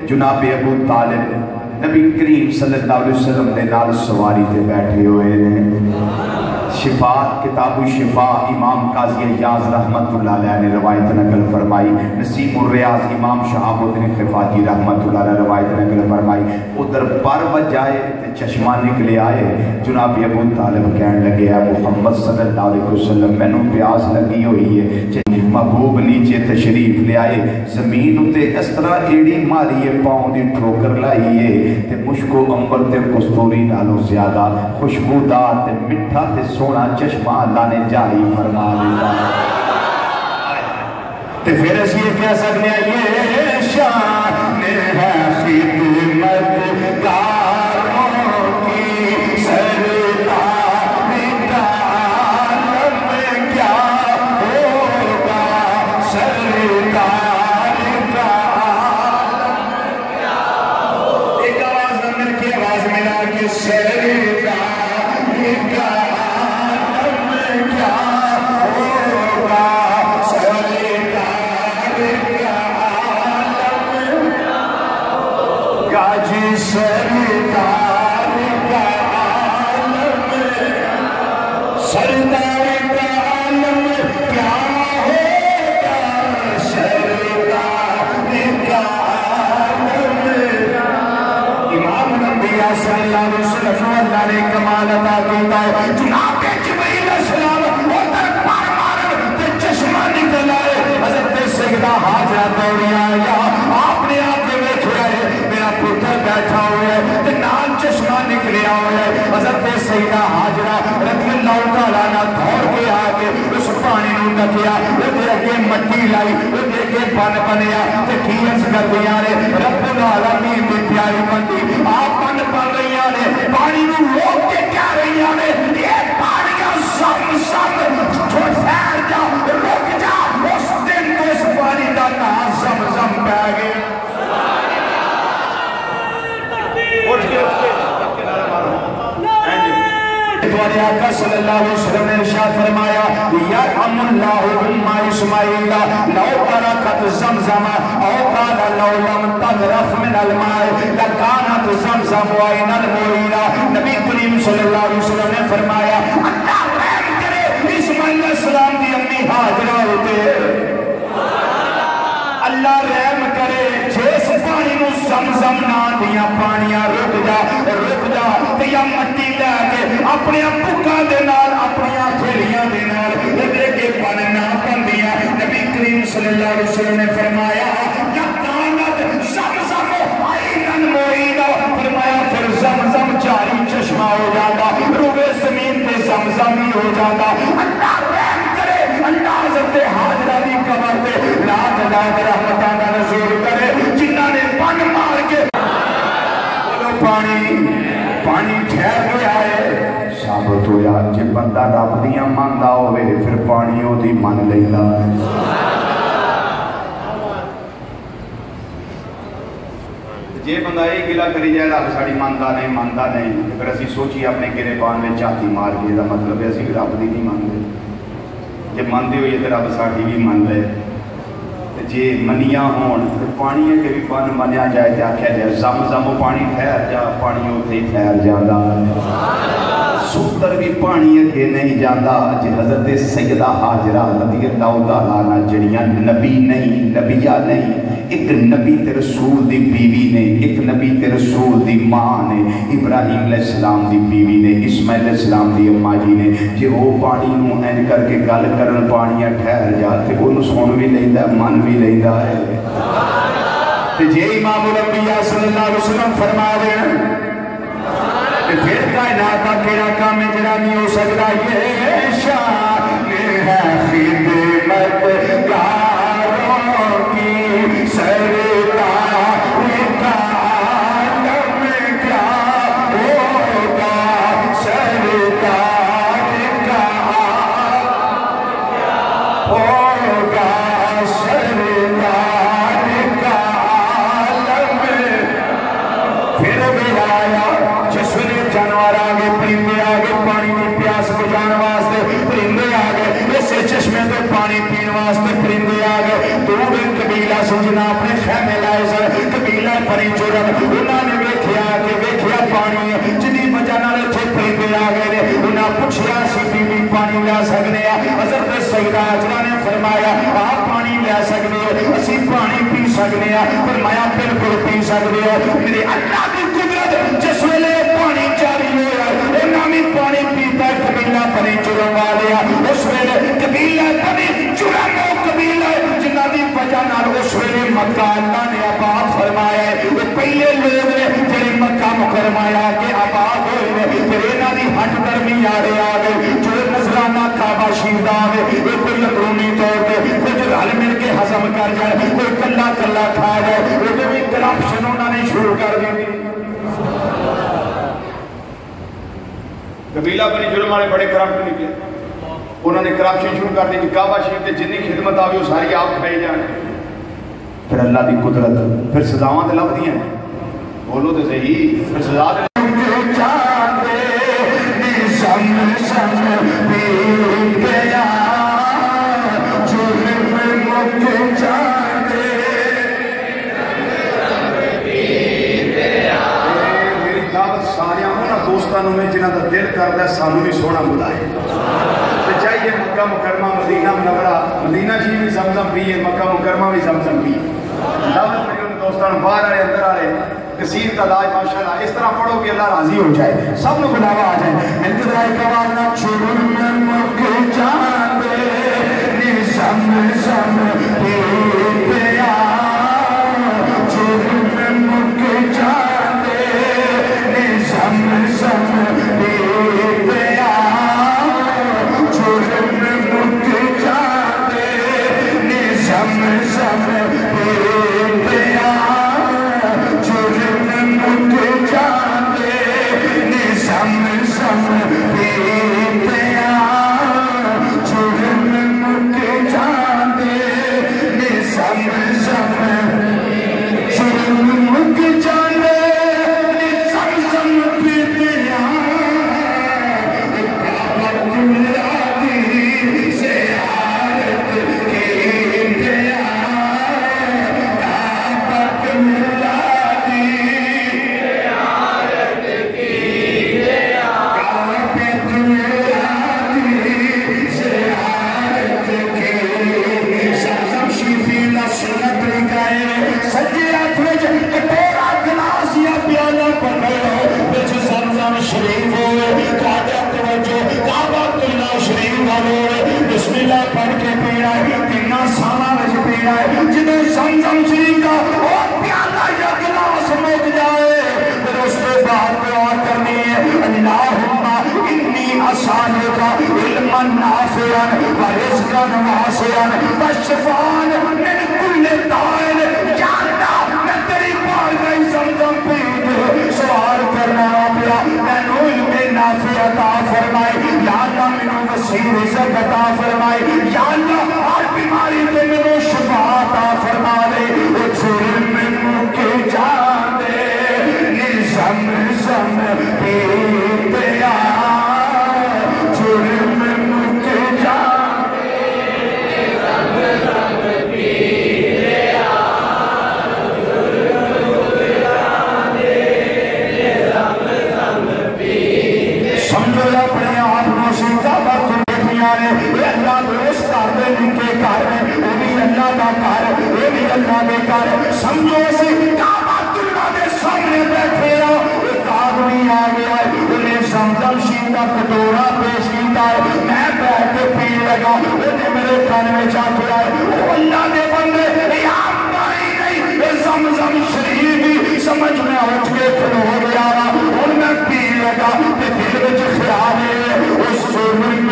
جناب ابو طالب نبی کریم صلی اللہ علیہ وسلم دے نال سواری تے بیٹھے ہوئے نے. شفاعت کتاب الشفاء امام قاضی ایاز رحمت اللہ علیہ نے روایت نقل فرمائی. نسیم الریاض امام شہاب الدین خفاجی رحمت اللہ علیہ روایت نقل فرمائی. ادھر پر بجائے چشمہ نکلے آئے. جناب ابو طالب کہنے لگے ہے محمد صلی اللہ علیہ وسلم میں نو پیاس لگی ہوئی ہے. محبوب نیچے تشریف لے آئے. زمین اتے اس طرح ایڑی ماری ہے پاؤں دی ٹھوکر لائیے تے مشکو امبر تے کستوری نالو زیادہ خوشبودار تے مٹھا تے سونا چشمہ اللہ نے جاری فرما دیتا. تے پھر اس یہ کہہ سکتے ہیں یہ شان ہے خدمت کاروں کی آقا صلی اللہ علیہ وسلم نے ارشاد فرمایا یرحم اللہ امہ اسماعیل لو برکت زمزم او قال لو لم تغرف من الماء لکانت زمزم وعین المعین. نبی کریم صلی اللہ علیہ وسلم نے فرمایا اللہ رحم کرے اسماعیل علیہ السلام کی امی ہاجرہ ہوتے اللہ رحم کرے جس پانی نو زمزم نہ دیا پانیاں رک جا یا مٹی لے کے اپنے بکاں دے نال اپنی تھیلیاں دے نال ادھر کے پن نہ بندیاں. نبی کریم صلی اللہ علیہ وسلم نے فرمایا یا کانت زمزم عینن معین فرمایا پھر زمزم جاری چشمہ ہو جاتا روئے زمین تے زمزم ہی ہو جاتا. اللہ رحم کرے اللہ حضرت حاجرہ دی قبر تے رات رات رحمتاں دا نزول کرے جنہاں نے پن مار کے پانی ٹھہر گیا ہے. ثابت ہویا جے بندہ رب دیاں مندا ہوئے پھر پانی او دی من لیندا ہے. جے بندہ یہ گلا کری جائے رب ساڑی مندا نہیں اگر اسی سوچی اپنے گرے پان میں چاتی مار کے دا مطلب ہے اسی رب دی نہیں مندے. جے مندے ہوئے تو رب ساڑی بھی من لے جے منیاں ہون پانی ہے کہ بھی پان منیا جائے تے آکھیا جائے زمزم پانی ٹھہر جا پانی اوتھے ہی ٹھہر جاندا ستر بھی پانی ہے کہ نہیں جاندا. جے حضرت سیدہ حاجرہ رضی اللہ تعالیٰ عنہ جڑیاں نبی نہیں نبیہ نہیں ایک نبی تے رسول دی بیوی نے ایک نبی تے رسول دی ماں نے ابراہیم علیہ السلام دی بیوی نے اسماعیل علیہ السلام دی اماں جی نے جے وہ پانی نو این کر کے گل کرن پانیاں ٹھہر جاتے انہوں سن بھی لیندا من بھی لیندا ہے. تے جے امام الانبیاء صلی اللہ علیہ وسلم فرما دے پھر کائنات کا کیڑا کام جڑا نہیں ہو سکتا. یہ شان ہے خدمت گاروں کی سرکار کا عالم کیا ہوگا سرکار کا ہوگا سرکار کا عالم. پھر بلایا جسونے جانور آگے پرندے آگے پانی کی پیاس بجھانے واسطے پرندے آگے اسے چشمے تو پانی پین واسطے پرندے آگے. دور قبیلہ سے جنہاں اپنے خیمے لائے سر قبیلہ پری جرم انہوں نے ویکھیا پانی جنہی وجہ نال اتھے پرندے آگے نے انہاں پوچھیا سی بھی پانی لے سکنے حضرت سیدہ حاجرہ نے فرمایا آپ پانی لے سکنے ہو اسی پانی پی سکنے فرمایا بالکل پی سکنے ہو. میرے اللہ کی قدرت جس ویلے پانی جاری ہوا انہاں بھی پانی پیتا قبیلہ پری جرم والے اس ویلے قبیلہ پری جرم و قبیلہ جنہاں دی وجہ نال اس ویلے مکہ اللہ نے آباد فرمایا ہے. وہ پہلے لوگ نے جڑے مکہ مکرمہ کے آباد ہوئے پھر انہاں دی ہٹ درمی آرے آگئے جو نظرانہ کعبہ شیردہ آگئے وہ کوئی اندرونی طور پہ کچھ رل مل کے ہضم کر جائے کوئی کلا کلا کھا جائے وہ بھی کرپشن انہوں نے شروع کر دی. قبیلہ بنی جرم والے بڑے کرپٹ نکلے انہوں نے کرپشن شروع کر دی کہ کعبہ شریف تے جتنی خدمت آوی وہ ساری آپ کھائی جانے. پھر اللہ کی قدرت پھر سزاواں تے لبدیاں بولو تے صحیح پھر سزا تے میں جنہاں دا دل کرتا ہے سانو بھی سونا بلائے تو چاہیے مکہ مکرمہ مدینہ منورہ مدینہ جی بھی زمزم پیئے مکہ مکرمہ بھی زمزم پیئے دعوت میری ان دوستان باہر آئے اندر آئے کثیر تعداد ماشاءاللہ اس طرح پڑھو کہ اللہ راضی ہو جائے سب نے بلاوا آ جائے انتظار کوانا چھوڑن مکہ جاندے نظام نظام پیپیا چھوڑن مکہ جاندے نظام نظام پیپیا چھوڑن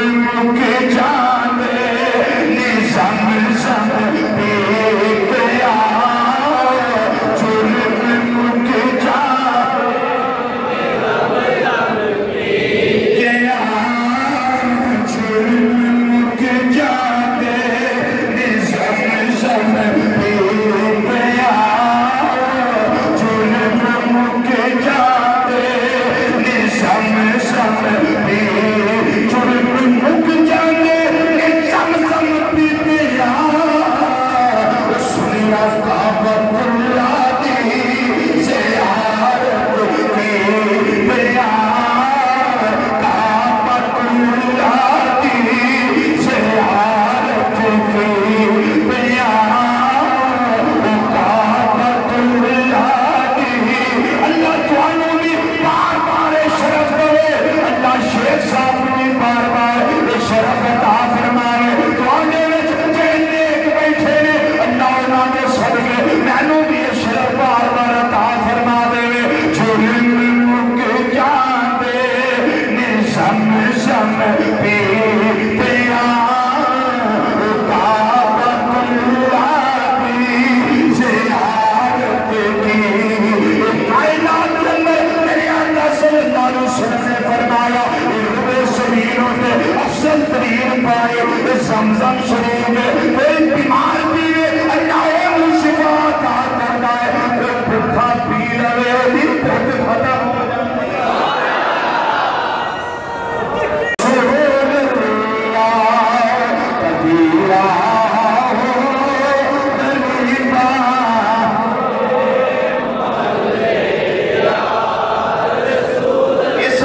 مکہ جاندے نظام نظام پیپیا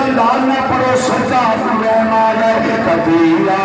انداز میں سجاد رحمان کبیرہ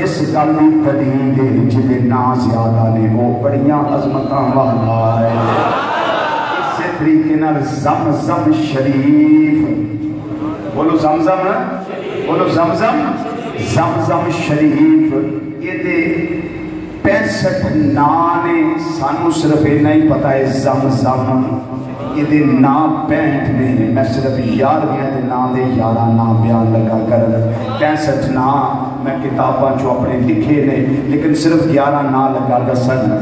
اس گل دلیل ہے جدے نا زیادہ نے وہ بڑیاں عظمتاں والا ہے اسی طریقے نال زمزم شریف بولو زمزم بولو زمزم زمزم شریف یہ دے 65 نانے سانو صرف یہ نہیں پتا ہے زمزم یہ دے نام 65 نے میں صرف 11 دے نام دے 11 نام بیان لگا کر 65 نام میں کتاباں جو اپنے لکھے نے لیکن صرف 11 نام لگا گا سن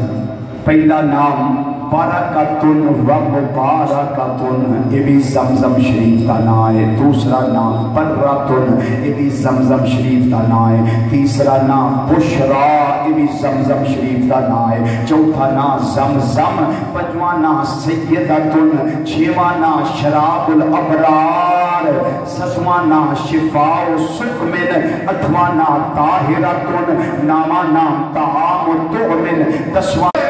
پہلا نام برکتن و مبارکتن، یہ بھی زمزم شریف کا نام ہے۔ دوسرا نام برکتن، یہ بھی زمزم شریف کا نام ہے۔ تیسرا نام بشرا، یہ بھی زمزم شریف کا نام ہے۔ چوتھا نام زمزم، پنجواں نام سیدتن، چھواں نام شراب الابرار، ستواں نام شفاء سقمن، آٹھواں نام طاہرتن، نواں نام طعام تؤمن، دسواں